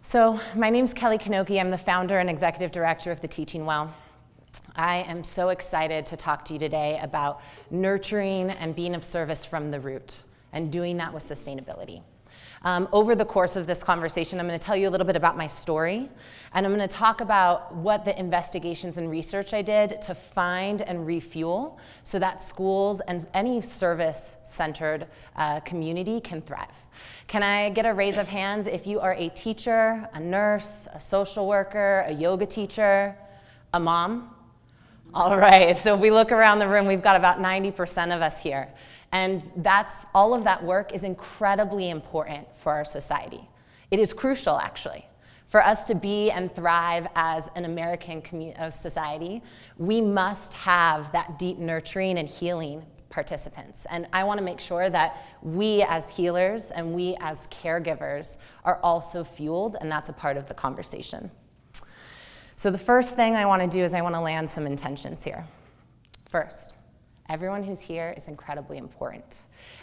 So my name's Kelly Knoche. I'm the founder and executive director of the Teaching Well. I am so excited to talk to you today about nurturing and being of service from the root and doing that with sustainability. Over the course of this conversation, I'm going to tell you a little bit about my story, and I'm going to talk about what the investigations and research I did to find and refuel so that schools and any service-centered community can thrive. Can I get a raise of hands if you are a teacher, a nurse, a social worker, a yoga teacher, a mom? All right, so if we look around the room, we've got about 90% of us here. And all of that work is incredibly important for our society. It is crucial, actually. For us to be and thrive as an American society, we must have that deep nurturing and healing participants. And I want to make sure that we as healers and we as caregivers are also fueled, and that's a part of the conversation. So the first thing I want to do is I want to land some intentions here. First, everyone who's here is incredibly important.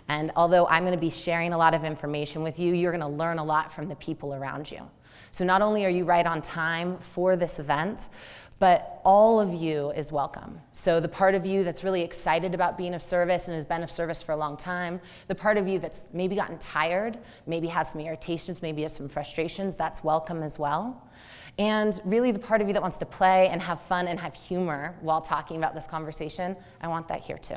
And although I'm going to be sharing a lot of information with you, you're going to learn a lot from the people around you. So not only are you right on time for this event, but all of you is welcome. So the part of you that's really excited about being of service and has been of service for a long time, the part of you that's maybe gotten tired, maybe has some irritations, maybe has some frustrations, that's welcome as well. And really the part of you that wants to play and have fun and have humor while talking about this conversation, I want that here too.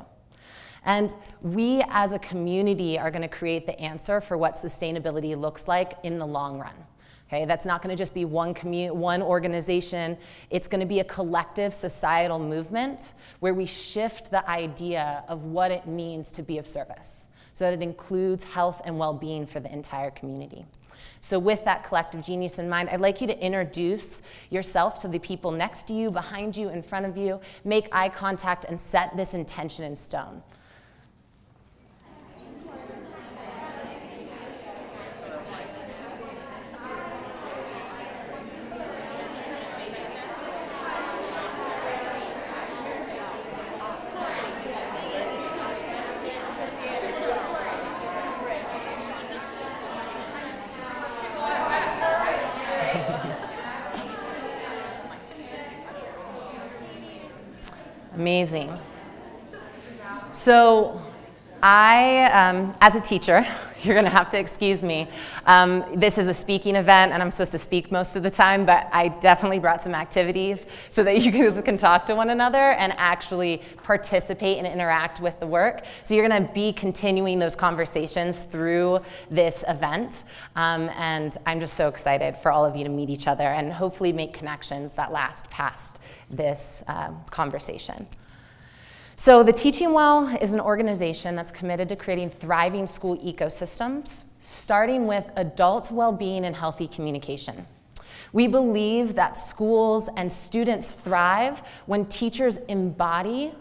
And we as a community are going to create the answer for what sustainability looks like in the long run. Okay, that's not going to just be one organization. It's going to be a collective societal movement where we shift the idea of what it means to be of service so that it includes health and well-being for the entire community. So with that collective genius in mind, I'd like you to introduce yourself to the people next to you, behind you, in front of you, make eye contact, and set this intention in stone. Amazing. So as a teacher, you're going to have to excuse me. This is a speaking event, and I'm supposed to speak most of the time, but I definitely brought some activities so that you guys can talk to one another and actually participate and interact with the work. So you're going to be continuing those conversations through this event, and I'm just so excited for all of you to meet each other and hopefully make connections that last past this conversation. So the Teaching Well is an organization that's committed to creating thriving school ecosystems, starting with adult well-being and healthy communication. We believe that schools and students thrive when teachers embody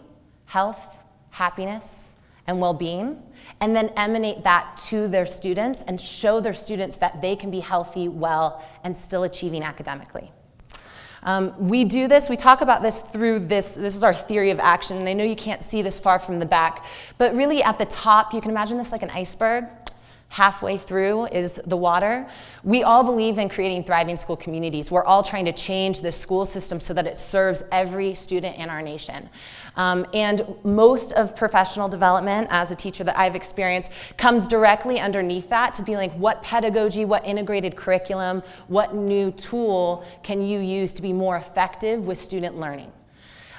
health, happiness, and well-being, and then emanate that to their students and show their students that they can be healthy, well, and still achieving academically. We do this, we talk about this through this is our theory of action, and I know you can't see this far from the back, but really at the top, you can imagine this like an iceberg. Halfway through is the water. We all believe in creating thriving school communities. We're all trying to change the school system so that it serves every student in our nation. And most of professional development as a teacher that I've experienced comes directly underneath that to be like, what pedagogy, what integrated curriculum, what new tool can you use to be more effective with student learning?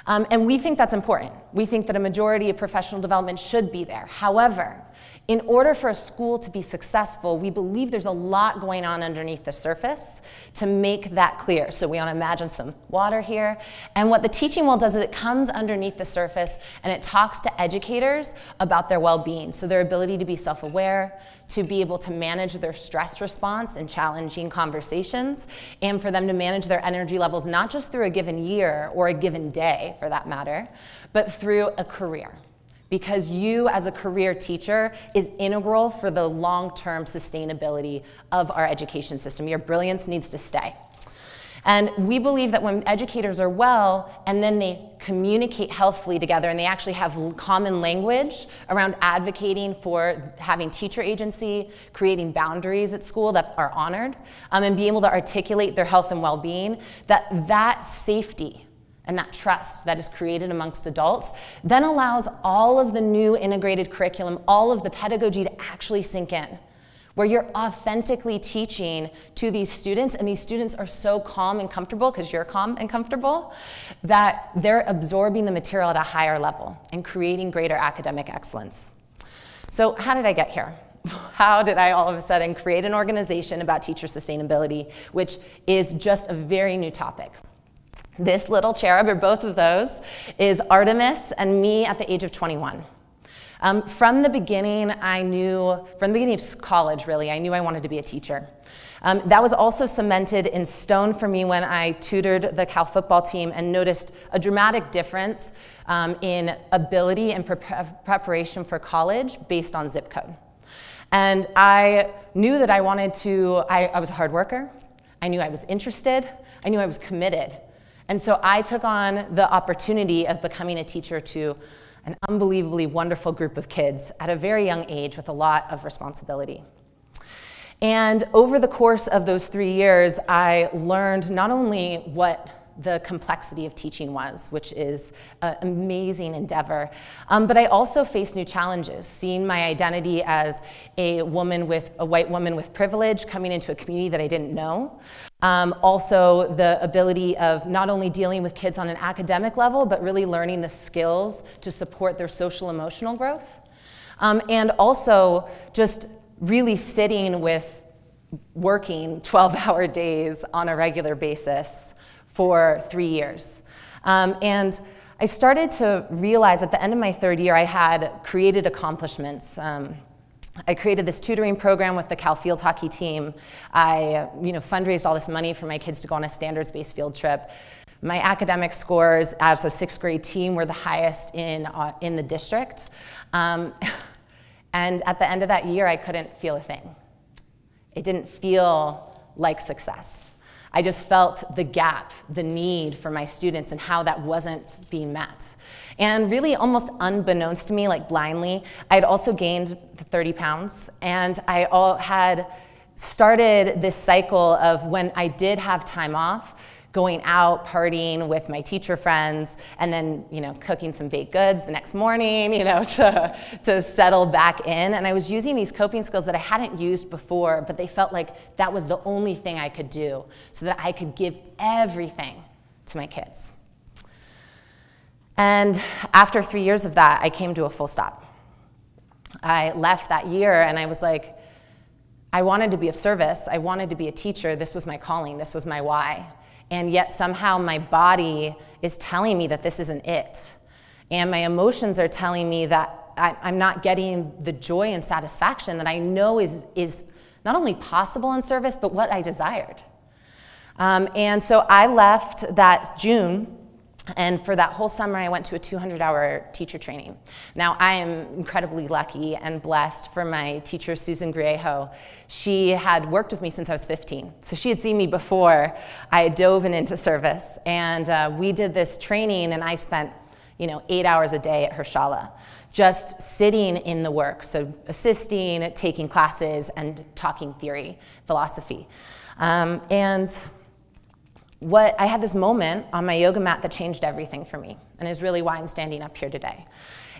And we think that's important. We think that a majority of professional development should be there. However, in order for a school to be successful, we believe there's a lot going on underneath the surface to make that clear. So we want to imagine some water here. And what the Teaching Well does is it comes underneath the surface and it talks to educators about their well-being. So their ability to be self-aware, to be able to manage their stress response in challenging conversations, and for them to manage their energy levels, not just through a given year or a given day, for that matter, but through a career. Because you as a career teacher is integral for the long-term sustainability of our education system. Your brilliance needs to stay. And we believe that when educators are well and then they communicate healthfully together and they actually have common language around advocating for having teacher agency, creating boundaries at school that are honored, and being able to articulate their health and well-being, that safety and that trust that is created amongst adults then allows all of the new integrated curriculum, all of the pedagogy to actually sink in, where you're authentically teaching to these students, and these students are so calm and comfortable, because you're calm and comfortable, that they're absorbing the material at a higher level and creating greater academic excellence. So how did I get here? How did I all of a sudden create an organization about teacher sustainability, which is just a very new topic? This little cherub, or both of those, is Artemis and me at the age of 21. From the beginning of college, really, I knew I wanted to be a teacher. That was also cemented in stone for me when I tutored the Cal football team and noticed a dramatic difference in ability and preparation for college based on zip code. And I knew that I wanted to, I was a hard worker, I knew I was interested, I knew I was committed. And so I took on the opportunity of becoming a teacher to an unbelievably wonderful group of kids at a very young age with a lot of responsibility. And over the course of those 3 years, I learned not only what the complexity of teaching was, which is an amazing endeavor, but I also faced new challenges, seeing my identity as a white woman with privilege coming into a community that I didn't know. Also the ability of not only dealing with kids on an academic level, but really learning the skills to support their social emotional growth. And also just really sitting with working 12-hour days on a regular basis for 3 years. And I started to realize at the end of my 3rd year, I had created accomplishments. I created this tutoring program with the Cal field hockey team. I fundraised all this money for my kids to go on a standards-based field trip. My academic scores as a 6th grade team were the highest in the district. And at the end of that year, I couldn't feel a thing. It didn't feel like success. I just felt the gap, the need for my students and how that wasn't being met. And really almost unbeknownst to me, like blindly, I had also gained 30 pounds, and I had started this cycle of when I did have time off, going out, partying with my teacher friends, and then cooking some baked goods the next morning, to settle back in. And I was using these coping skills that I hadn't used before, but they felt like that was the only thing I could do so that I could give everything to my kids. And after 3 years of that, I came to a full stop. I left that year and I was like, I wanted to be of service. I wanted to be a teacher. This was my calling. This was my why. And yet somehow my body is telling me that this isn't it. And my emotions are telling me that I'm not getting the joy and satisfaction that I know is not only possible in service, but what I desired. And so I left that June, and for that whole summer I went to a 200-hour teacher training. Now I am incredibly lucky and blessed for my teacher, Susan Griejo. She had worked with me since I was 15. So she had seen me before I dove into service. And we did this training, and I spent 8 hours a day at her shala, just sitting in the work, so assisting, taking classes, and talking theory, philosophy. I had this moment on my yoga mat that changed everything for me, and is really why I'm standing up here today.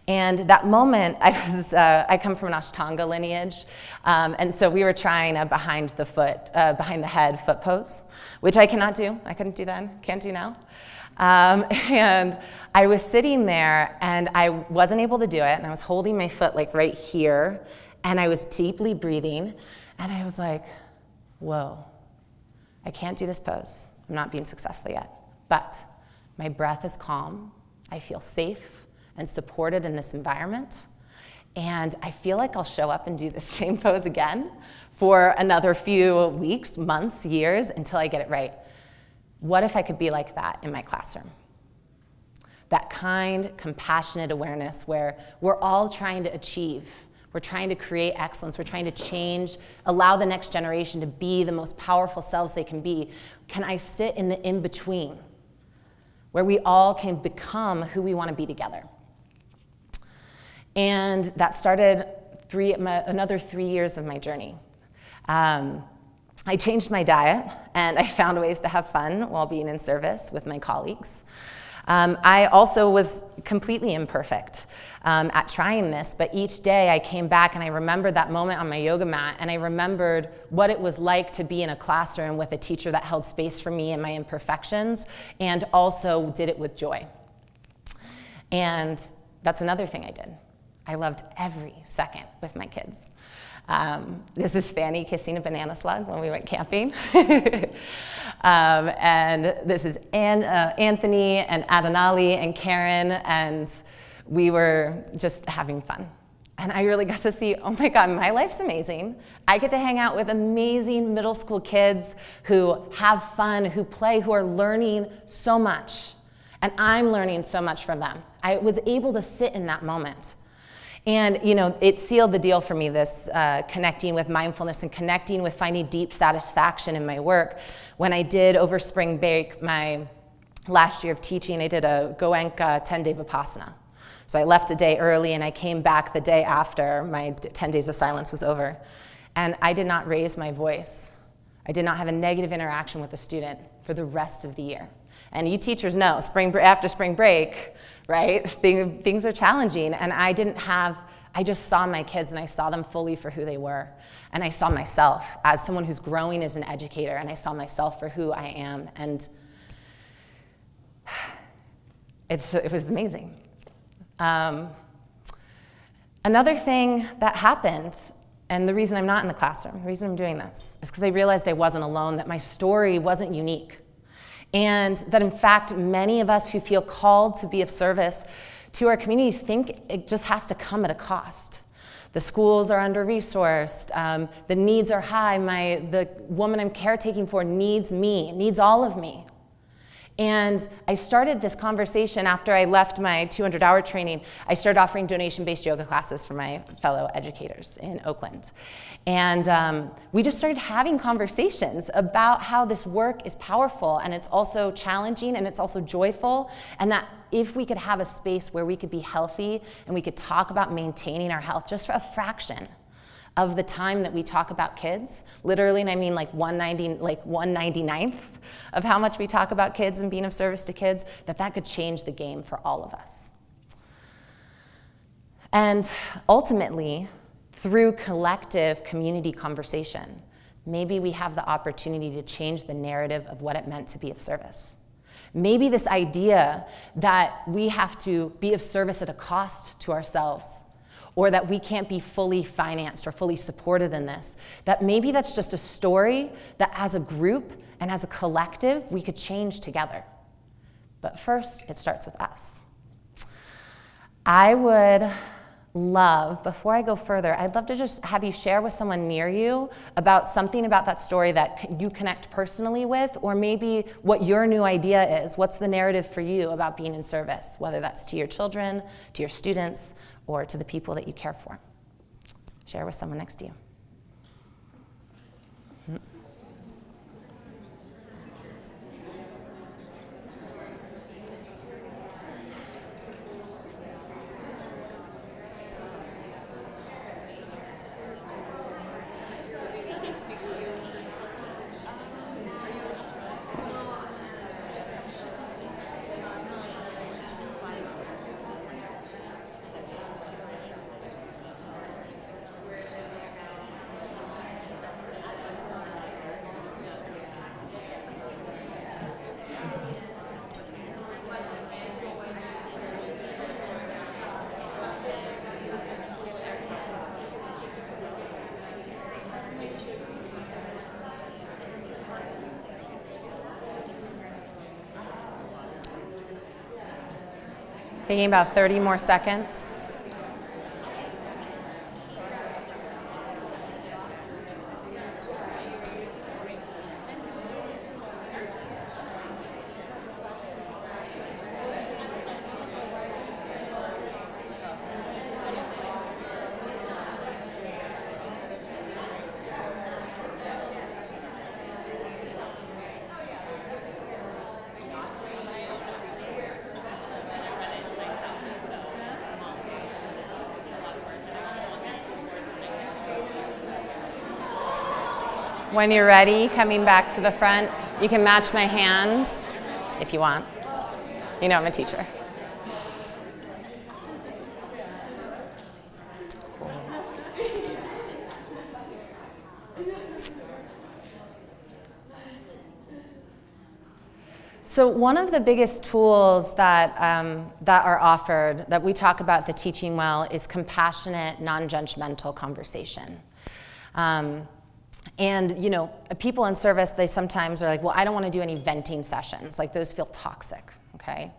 And that moment, I come from an Ashtanga lineage, and so we were trying a behind the head foot pose, which I cannot do. I couldn't do then, can't do now. And I was sitting there, and I wasn't able to do it, and I was holding my foot like right here, and I was deeply breathing, and I was like, whoa, I can't do this pose. I'm not being successful yet, but my breath is calm. I feel safe and supported in this environment, and I feel like I'll show up and do the same pose again for another few weeks, months, years, until I get it right. What if I could be like that in my classroom? That kind, compassionate awareness where we're all trying to achieve. We're trying to create excellence. We're trying to change, allow the next generation to be the most powerful selves they can be. Can I sit in the in-between where we all can become who we want to be together? And that started another 3 years of my journey. I changed my diet, and I found ways to have fun while being in service with my colleagues. I also was completely imperfect at trying this, but each day I came back and I remembered that moment on my yoga mat, and I remembered what it was like to be in a classroom with a teacher that held space for me and my imperfections, and also did it with joy. And that's another thing I did. I loved every second with my kids. This is Fanny kissing a banana slug when we went camping. And this is Anthony and Adonali and Karen, and we were just having fun. And I really got to see, oh my God, my life's amazing. I get to hang out with amazing middle school kids who have fun, who play, who are learning so much. And I'm learning so much from them. I was able to sit in that moment. And you know, it sealed the deal for me, this connecting with mindfulness and connecting with finding deep satisfaction in my work. When I did over spring break, my last year of teaching, I did a Goenka 10-day Vipassana. So I left a day early and I came back the day after my 10 days of silence was over. And I did not raise my voice. I did not have a negative interaction with a student for the rest of the year. And you teachers know, after spring break, right, things are challenging. And I just saw my kids and I saw them fully for who they were. And I saw myself as someone who's growing as an educator, and I saw myself for who I am. And it was amazing. Another thing that happened, and the reason I'm not in the classroom, the reason I'm doing this, is because I realized I wasn't alone, that my story wasn't unique. And that in fact, many of us who feel called to be of service to our communities think it just has to come at a cost. The schools are under-resourced, the needs are high, the woman I'm caretaking for needs me, needs all of me. And I started this conversation after I left my 200-hour training. I started offering donation-based yoga classes for my fellow educators in Oakland. And we just started having conversations about how this work is powerful, and it's also challenging, and it's also joyful, and that if we could have a space where we could be healthy and we could talk about maintaining our health just for a fraction of the time that we talk about kids, literally, and I mean like 1/99th of how much we talk about kids and being of service to kids, that could change the game for all of us. And ultimately, through collective community conversation, maybe we have the opportunity to change the narrative of what it meant to be of service. Maybe this idea that we have to be of service at a cost to ourselves, or that we can't be fully financed or fully supported in this, that maybe that's just a story that as a group and as a collective, we could change together. But first, it starts with us. I would love, before I go further, I'd love to just have you share with someone near you about something about that story that you connect personally with, or maybe what your new idea is. What's the narrative for you about being in service, whether that's to your children, to your students, or to the people that you care for. Share with someone next to you. Taking about 30 more seconds. when you're ready, coming back to the front. You can match my hands if you want. You know I'm a teacher. So one of the biggest tools that, that are offered, that we talk about the Teaching Well, is compassionate, non-judgmental conversation. And you know, people in service, they sometimes are like, well, I don't want to do any venting sessions. Like, those feel toxic, okay?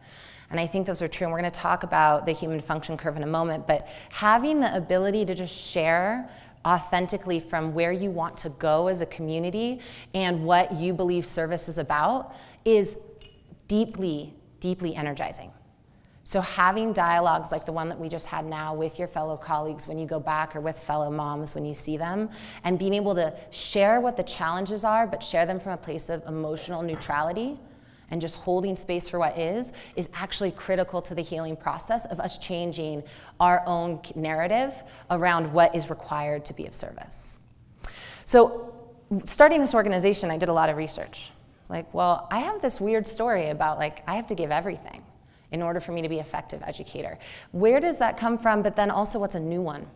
And I think those are true, and we're going to talk about the human function curve in a moment, but having the ability to just share authentically from where you want to go as a community and what you believe service is about is deeply, deeply energizing. So having dialogues like the one that we just had now with your fellow colleagues when you go back, or with fellow moms when you see them, and being able to share what the challenges are, but share them from a place of emotional neutrality and just holding space for what is actually critical to the healing process of us changing our own narrative around what is required to be of service. So starting this organization, I did a lot of research. Like, well, I have this weird story about, like, I have to give everything in order for me to be an effective educator. Where does that come from? But then also, what's a new one?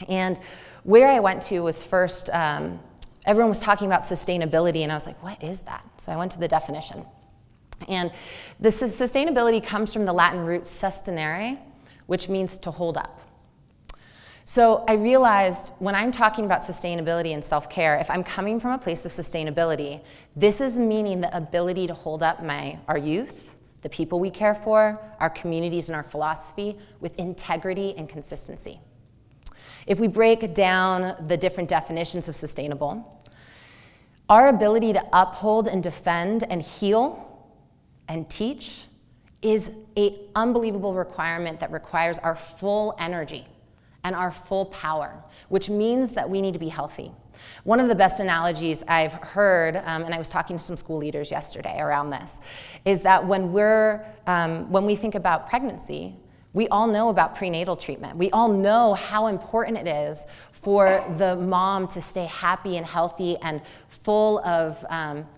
And where I went to was first, everyone was talking about sustainability, and I was like, what is that? So I went to the definition. And the sustainability comes from the Latin root sustenere, which means to hold up. So I realized when I'm talking about sustainability and self-care, if I'm coming from a place of sustainability, this is meaning the ability to hold up our youth, the people we care for, our communities, and our philosophy with integrity and consistency. If we break down the different definitions of sustainable, our ability to uphold and defend and heal and teach is an unbelievable requirement that requires our full energy and our full power, which means that we need to be healthy. One of the best analogies I've heard, and I was talking to some school leaders yesterday around this, is that when we think about pregnancy, we all know about prenatal treatment. We all know how important it is for the mom to stay happy and healthy and full of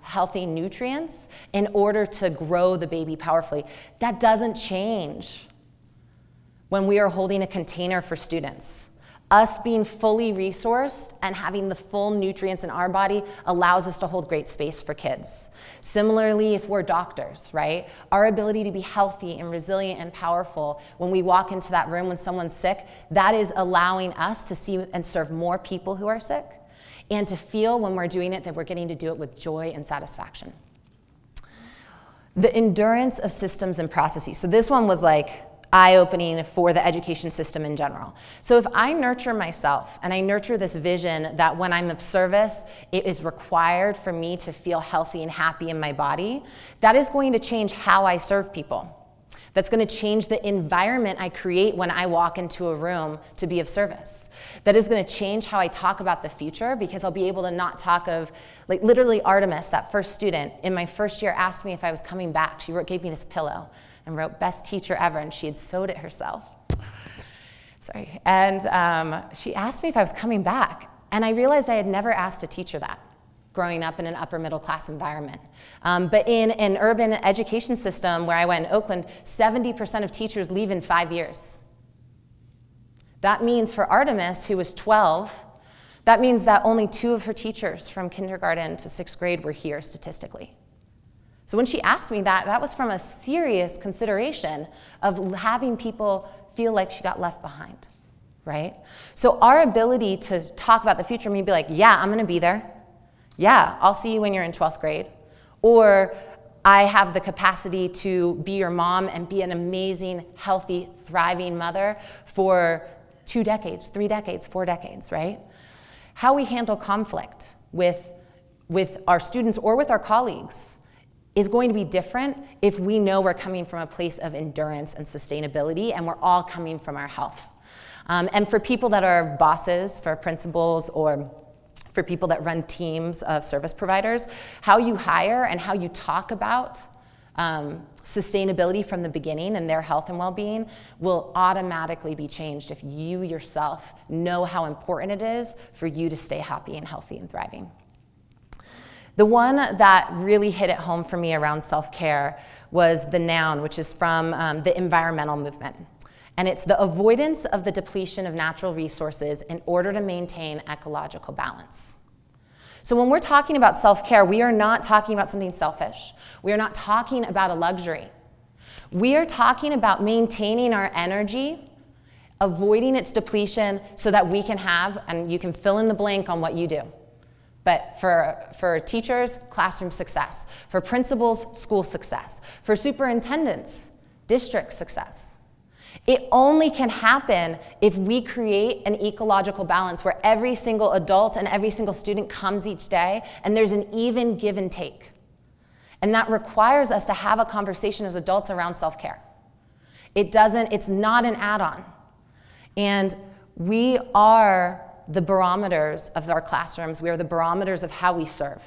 healthy nutrients in order to grow the baby powerfully. That doesn't change when we are holding a container for students. Us being fully resourced and having the full nutrients in our body allows us to hold great space for kids. Similarly, if we're doctors, right? Our ability to be healthy and resilient and powerful when we walk into that room when someone's sick, that is allowing us to see and serve more people who are sick, and to feel when we're doing it that we're getting to do it with joy and satisfaction. The endurance of systems and processes. So this one was like eye-opening for the education system in general. So if I nurture myself and I nurture this vision that when I'm of service, it is required for me to feel healthy and happy in my body, that is going to change how I serve people. That's going to change the environment I create when I walk into a room to be of service. That is going to change how I talk about the future, because I'll be able to not talk of, like, literally Artemis, that first student, in my first year asked me if I was coming back. She gave me this pillow and wrote best teacher ever, and she had sewed it herself. Sorry. And she asked me if I was coming back, and I realized I had never asked a teacher that growing up in an upper middle class environment. But in an urban education system where I went in Oakland, 70% of teachers leave in 5 years. That means for Artemis, who was 12, that means that only 2 of her teachers from kindergarten to 6th grade were here statistically. So when she asked me that, that was from a serious consideration of having people feel like she got left behind, right? So our ability to talk about the future, me be like, yeah, I'm gonna be there. Yeah, I'll see you when you're in 12th grade. Or I have the capacity to be your mom and be an amazing, healthy, thriving mother for 2 decades, 3 decades, 4 decades, right? How we handle conflict with our students or with our colleagues is going to be different if we know we're coming from a place of endurance and sustainability, and we're all coming from our health. And for people that are bosses, for principals, or for people that run teams of service providers, how you hire and how you talk about sustainability from the beginning and their health and well-being will automatically be changed if you yourself know how important it is for you to stay happy and healthy and thriving. The one that really hit it home for me around self-care was the noun, which is from the environmental movement. And it's the avoidance of the depletion of natural resources in order to maintain ecological balance. So when we're talking about self-care, we are not talking about something selfish. We are not talking about a luxury. We are talking about maintaining our energy, avoiding its depletion so that we can have, and you can fill in the blank on what you do. But for teachers, classroom success. For principals, school success. For superintendents, district success. It only can happen if we create an ecological balance where every single adult and every single student comes each day and there's an even give and take. And that requires us to have a conversation as adults around self-care. It's not an add-on. And we are the barometers of our classrooms. We are the barometers of how we serve.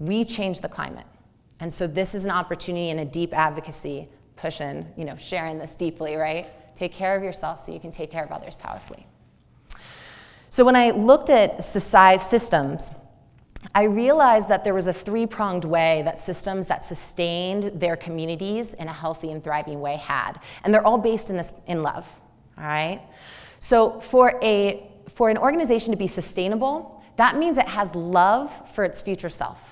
We change the climate. And so this is an opportunity and a deep advocacy pushing, sharing this deeply, right? Take care of yourself so you can take care of others powerfully. So when I looked at systems, I realized that there was a three-pronged way that systems that sustained their communities in a healthy and thriving way had. And they're all based in love, all right? So for an organization to be sustainable, that means it has love for its future self.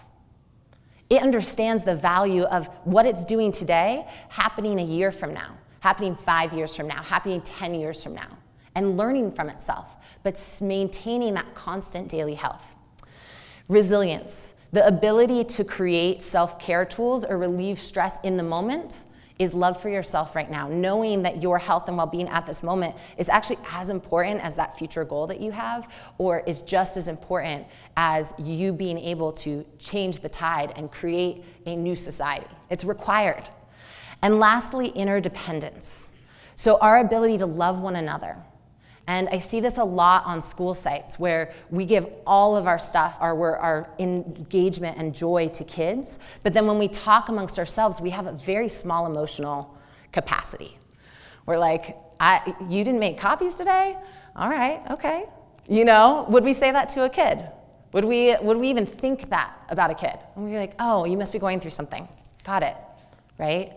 It understands the value of what it's doing today happening a year from now, happening 5 years from now, happening 10 years from now, and learning from itself, but maintaining that constant daily health. Resilience, the ability to create self-care tools or relieve stress in the moment, is love for yourself right now, knowing that your health and well-being at this moment is actually as important as that future goal that you have, or is just as important as you being able to change the tide and create a new society. It's required. And lastly, interdependence. So our ability to love one another. And I see this a lot on school sites where we give all of our stuff, our engagement and joy to kids, but then when we talk amongst ourselves, we have a very small emotional capacity. We're like, you didn't make copies today? All right, okay. Would we say that to a kid? Would we even think that about a kid? And we'd be like, oh, you must be going through something. Got it, right?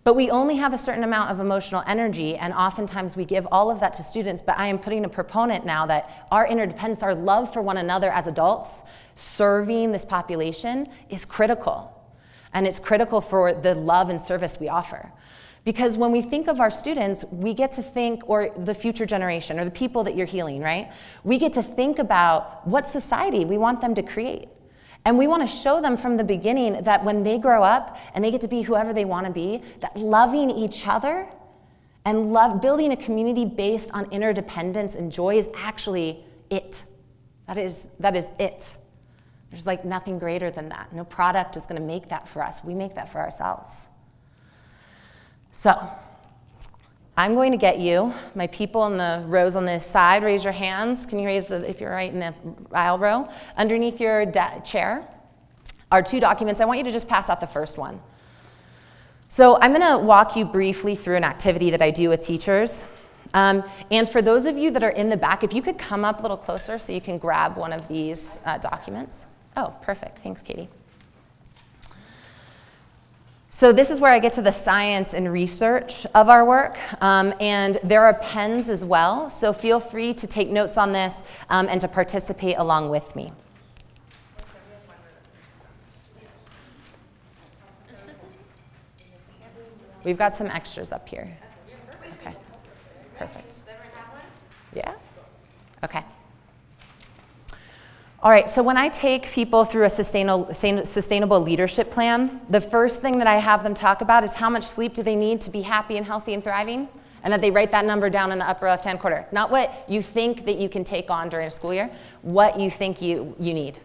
But we only have a certain amount of emotional energy, and oftentimes we give all of that to students, but I am putting a proponent now that our interdependence, our love for one another as adults, serving this population is critical. And it's critical for the love and service we offer. Because when we think of our students, we get to think, or the future generation, or the people that you're healing, right? We get to think about what society we want them to create. And we want to show them from the beginning that when they grow up and they get to be whoever they want to be, that loving each other and building a community based on interdependence and joy is actually it. That is it. There's like nothing greater than that. No product is going to make that for us. We make that for ourselves. So I'm going to get you, my people in the rows on this side, raise your hands. Can you raise if you're right in the aisle row? Underneath your chair are two documents. I want you to just pass out the first one. So I'm going to walk you briefly through an activity that I do with teachers. And for those of you that are in the back, if you could come up a little closer so you can grab one of these documents. Oh, perfect. Thanks, Katie. So this is where I get to the science and research of our work, and there are pens as well, so feel free to take notes on this and to participate along with me. We've got some extras up here. Okay, perfect. Yeah? Okay. All right, so when I take people through a sustainable leadership plan, the first thing that I have them talk about is how much sleep do they need to be happy and healthy and thriving, and that they write that number down in the upper left-hand corner. Not what you think that you can take on during a school year, what you think you need.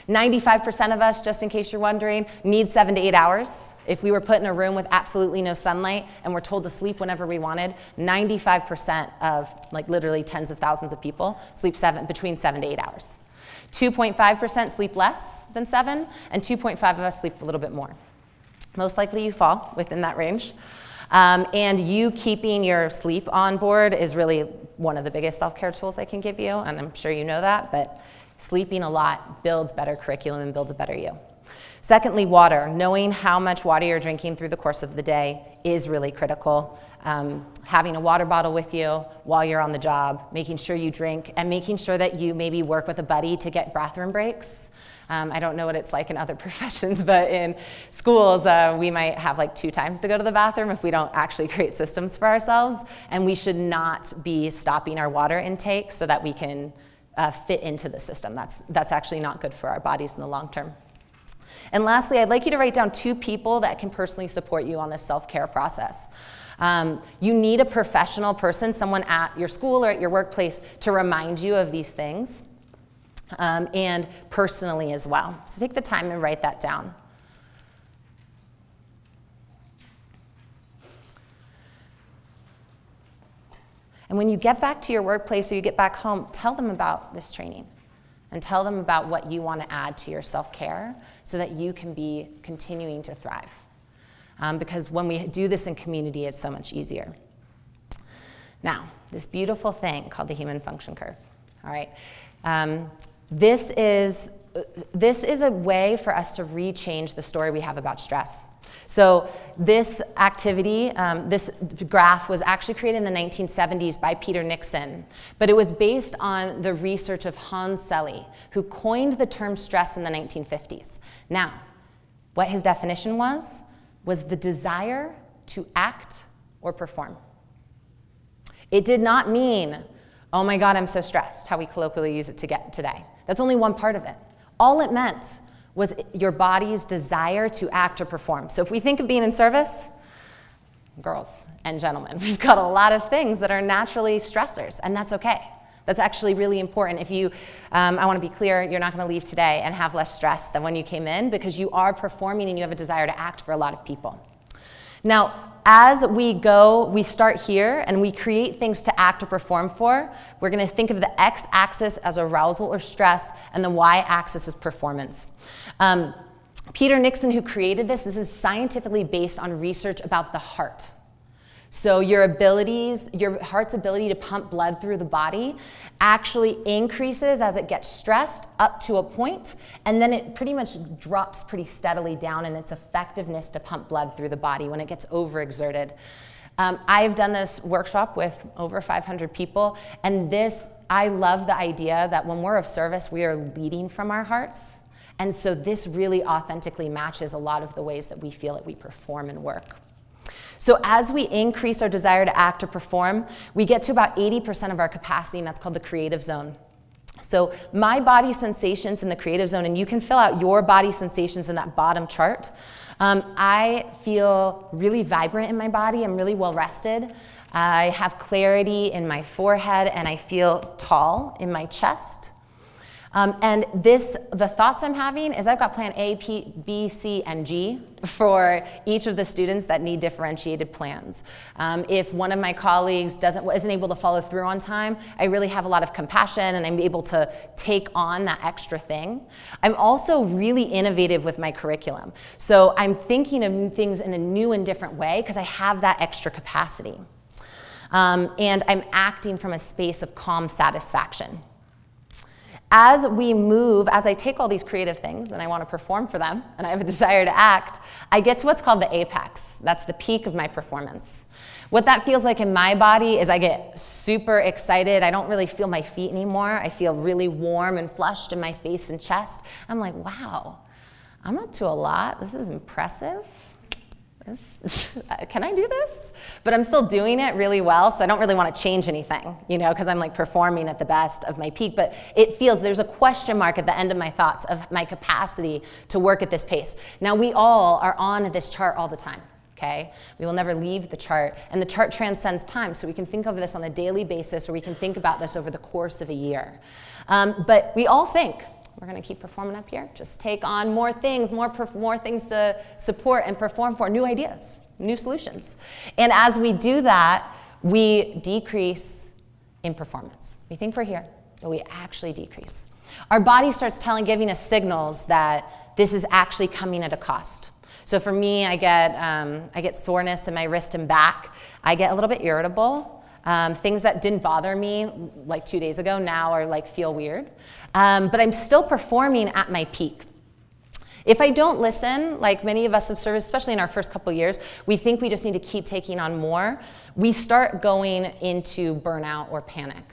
95% of us, just in case you're wondering, need 7 to 8 hours. If we were put in a room with absolutely no sunlight and we're told to sleep whenever we wanted, 95% of, like literally tens of thousands of people, sleep between 7 to 8 hours. 2.5% sleep less than 7, and 2.5 of us sleep a little bit more. Most likely you fall within that range. And you keeping your sleep on board is really one of the biggest self-care tools I can give you, and I'm sure you know that, but Sleeping a lot builds better curriculum and builds a better you. Secondly, water. Knowing how much water you're drinking through the course of the day is really critical. Having a water bottle with you while you're on the job, making sure you drink, and making sure that you maybe work with a buddy to get bathroom breaks. I don't know what it's like in other professions, but in schools, we might have like 2 times to go to the bathroom if we don't actually create systems for ourselves. And we should not be stopping our water intake so that we can fit into the system. That's actually not good for our bodies in the long term. And lastly, I'd like you to write down 2 people that can personally support you on this self-care process. You need a professional person, someone at your school or at your workplace, to remind you of these things, and personally as well. So take the time and write that down. And when you get back to your workplace or you get back home, tell them about this training and tell them about what you want to add to your self-care so that you can be continuing to thrive. Because when we do this in community, it's so much easier. Now, this beautiful thing called the human function curve, all right? This is a way for us to rechange the story we have about stress. So this activity, this graph was actually created in the 1970s by Peter Nixon, but it was based on the research of Hans Selye, who coined the term stress in the 1950s. Now, what his definition was the desire to act or perform. It did not mean, oh my God, I'm so stressed, how we colloquially use it today. That's only one part of it. All it meant was your body's desire to act or perform. So if we think of being in service, girls and gentlemen, we've got a lot of things that are naturally stressors, and that's okay. That's actually really important. If you, I want to be clear, you're not going to leave today and have less stress than when you came in, because you are performing and you have a desire to act for a lot of people. Now, as we go, we start here and we create things to act or perform for. We're going to think of the x-axis as arousal or stress, and the y-axis as performance. Peter Nixon, who created this is scientifically based on research about the heart. So your heart's ability to pump blood through the body actually increases as it gets stressed up to a point, and then it pretty much drops pretty steadily down in its effectiveness to pump blood through the body when it gets overexerted. I've done this workshop with over 500 people, and I love the idea that when we're of service, we are leading from our hearts. And so this really authentically matches a lot of the ways that we feel that we perform and work. So as we increase our desire to act or perform, we get to about 80% of our capacity, and that's called the creative zone. So my body sensations in the creative zone, and you can fill out your body sensations in that bottom chart. I feel really vibrant in my body. I'm really well rested. I have clarity in my forehead, and I feel tall in my chest. And the thoughts I'm having is I've got plan A, B, C, and G for each of the students that need differentiated plans. If one of my colleagues isn't able to follow through on time, I really have a lot of compassion and I'm able to take on that extra thing. I'm also really innovative with my curriculum. So I'm thinking of things in a new and different way because I have that extra capacity. And I'm acting from a space of calm satisfaction. As I take all these creative things and I want to perform for them and I have a desire to act, I get to what's called the apex. That's the peak of my performance. What that feels like in my body is I get super excited. I don't really feel my feet anymore. I feel really warm and flushed in my face and chest. I'm like, wow, I'm up to a lot. This is impressive. Can I do this? But I'm still doing it really well, so I don't really want to change anything, because I'm like performing at the best of my peak. But it feels there's a question mark at the end of my thoughts of my capacity to work at this pace. Now, we all are on this chart all the time, okay? We will never leave the chart, and the chart transcends time, so we can think of this on a daily basis, or we can think about this over the course of a year. But we all think, we're going to keep performing up here. Just take on more things, more things to support and perform for, new ideas, new solutions. And as we do that, we decrease in performance. We think we're here, but we actually decrease. Our body starts giving us signals that this is actually coming at a cost. So for me, I get soreness in my wrist and back. I get a little bit irritable. Things that didn't bother me like 2 days ago now are like feel weird. But I'm still performing at my peak. If I don't listen, like many of us have served, especially in our first couple years, we think we just need to keep taking on more. We start going into burnout or panic.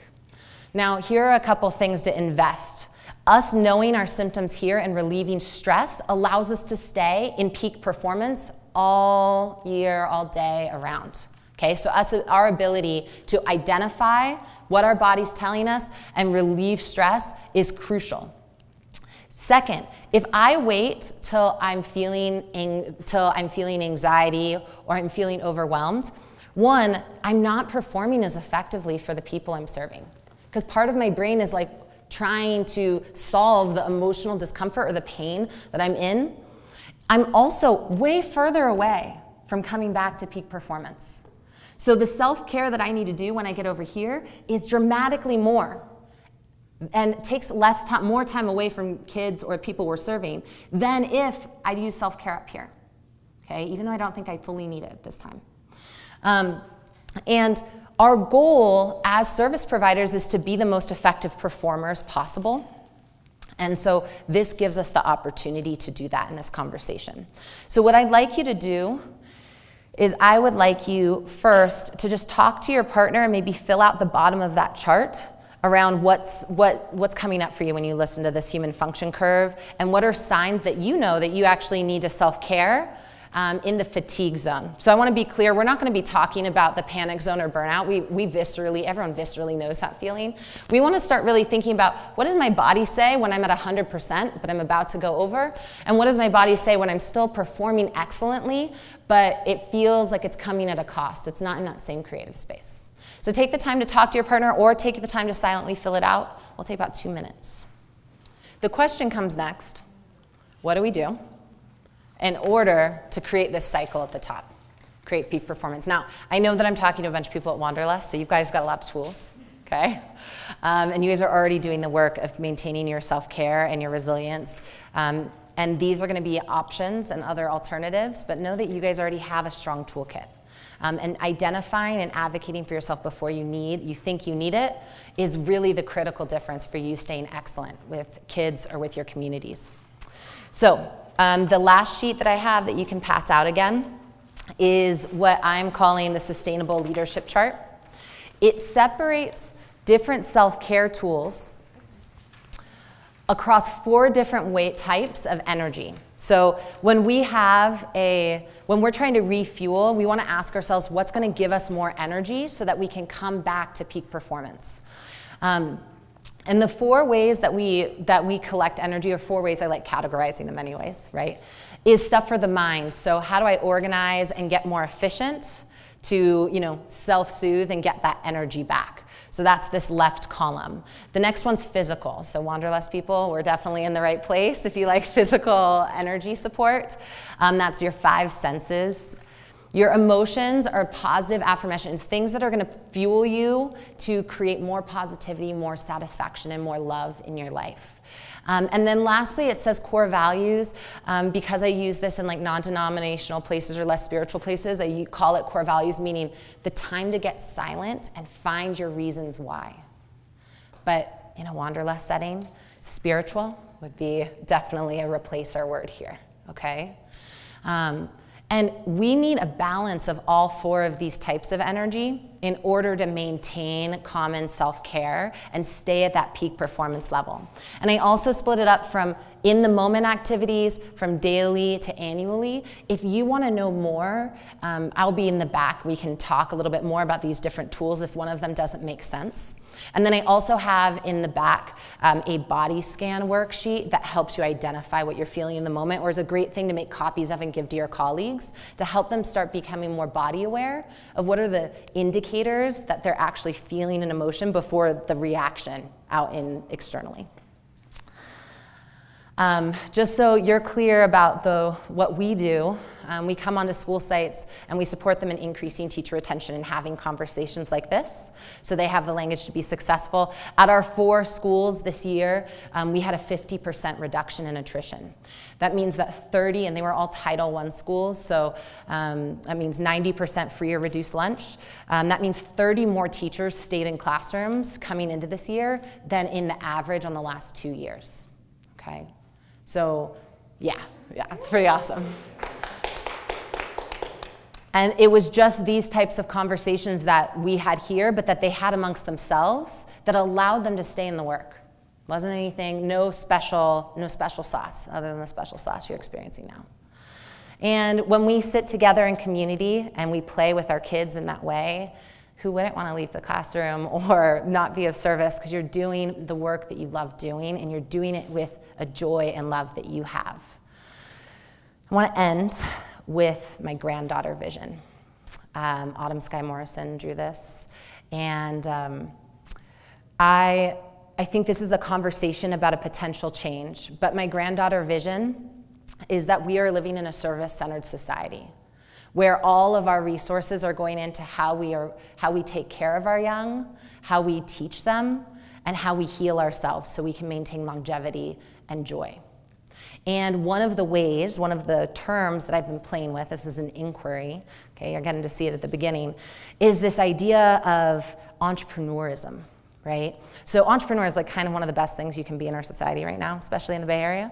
Now, here are a couple things to invest. Us knowing our symptoms here and relieving stress allows us to stay in peak performance all year, all day, around. Okay, so our ability to identify what our body's telling us and relieve stress is crucial. Second, if I wait till I'm feeling anxiety or I'm feeling overwhelmed, one, I'm not performing as effectively for the people I'm serving. Because part of my brain is like trying to solve the emotional discomfort or the pain that I'm in. I'm also way further away from coming back to peak performance. So the self-care that I need to do when I get over here is dramatically more and takes more time away from kids or people we're serving than if I'd use self-care up here, okay? Even though I don't think I fully need it this time. And our goal as service providers is to be the most effective performers possible. And so this gives us the opportunity to do that in this conversation. So what I'd like you to do is I would like you first to just talk to your partner and maybe fill out the bottom of that chart around what's coming up for you when you listen to this human function curve, and what are signs that you know that you actually need to self-care in the fatigue zone. So I want to be clear, we're not going to be talking about the panic zone or burnout. Everyone viscerally knows that feeling. We want to start really thinking about, what does my body say when I'm at 100%, but I'm about to go over? And what does my body say when I'm still performing excellently, but it feels like it's coming at a cost? It's not in that same creative space. So take the time to talk to your partner, or take the time to silently fill it out. We'll take about 2 minutes. The question comes next. What do we do in order to create this cycle at the top, create peak performance? Now, I know that I'm talking to a bunch of people at Wanderlust, so you guys got a lot of tools, okay? And you guys are already doing the work of maintaining your self-care and your resilience. And these are gonna be options and other alternatives, but know that you guys already have a strong toolkit. And identifying and advocating for yourself before you think you need it is really the critical difference for you staying excellent with kids or with your communities. So the last sheet that I have that you can pass out again is what I'm calling the sustainable leadership chart. It separates different self-care tools across 4 different weight types of energy. So when we're trying to refuel, we want to ask ourselves what's going to give us more energy so that we can come back to peak performance. And the 4 ways that we collect energy, or 4 ways I like categorizing them anyways, right, is stuff for the mind. So how do I organize and get more efficient to, self-soothe and get that energy back? So that's this left column. The next one's physical. So Wanderlust people, we're definitely in the right place if you like physical energy support. That's your 5 senses. Your emotions are positive affirmations, things that are going to fuel you to create more positivity, more satisfaction, and more love in your life. And then lastly, it says core values. Because I use this in like non-denominational places or less spiritual places, I call it core values, meaning the time to get silent and find your reasons why. But in a Wanderlust setting, spiritual would be definitely a replacer word here, okay? And we need a balance of all 4 of these types of energy in order to maintain common self-care and stay at that peak performance level. And I also split it up from in-the-moment activities, from daily to annually. If you want to know more, I'll be in the back. We can talk a little bit more about these different tools if one of them doesn't make sense. And then I also have in the back a body scan worksheet that helps you identify what you're feeling in the moment, or is a great thing to make copies of and give to your colleagues to help them start becoming more body aware of what are the indicators that they're actually feeling an emotion before the reaction out in externally. Just so you're clear about what we do, We come onto school sites and we support them in increasing teacher retention and having conversations like this so they have the language to be successful. At our 4 schools this year, we had a 50% reduction in attrition. That means that 30, and they were all Title I schools, so that means 90% free or reduced lunch. That means 30 more teachers stayed in classrooms coming into this year than in the average on the last 2 years, okay? So, yeah, it's pretty awesome. And it was just these types of conversations that we had here, but that they had amongst themselves that allowed them to stay in the work. Wasn't anything, no special sauce other than the special sauce you're experiencing now. And when we sit together in community and we play with our kids in that way, who wouldn't want to leave the classroom or not be of service because you're doing the work that you love doing and you're doing it with a joy and love that you have. I want to end with my granddaughter vision. Autumn Skye Morrison drew this, and I think this is a conversation about a potential change, but my granddaughter vision is that we are living in a service-centered society where all of our resources are going into how we take care of our young, how we teach them, and how we heal ourselves so we can maintain longevity and joy. And one of the ways, one of the terms that I've been playing with, this is an inquiry, okay, you're getting to see it at the beginning, is this idea of entrepreneurism, right? So entrepreneur is like kind of one of the best things you can be in our society right now, especially in the Bay Area.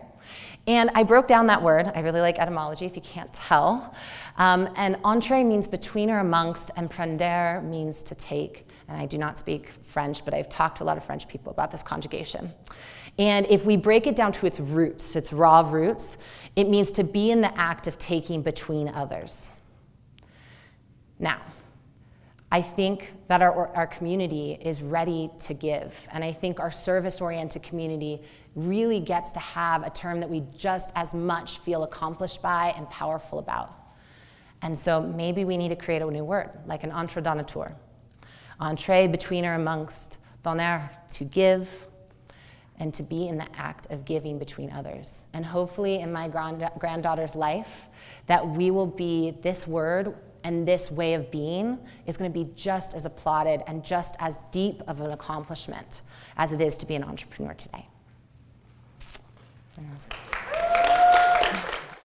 And I broke down that word. I really like etymology, if you can't tell. And entre means between or amongst, and prendre means to take. And I do not speak French, but I've talked to a lot of French people about this conjugation. And if we break it down to its roots, its raw roots, it means to be in the act of taking between others. Now, I think that our community is ready to give, and I think our service-oriented community really gets to have a term that we just as much feel accomplished by and powerful about. And so maybe we need to create a new word, like an entre-donateur. Entre, between or amongst, donner, to give, and to be in the act of giving between others. And hopefully in my granddaughter's life, that we will be, this word and this way of being is going to be just as applauded and just as deep of an accomplishment as it is to be an entrepreneur today.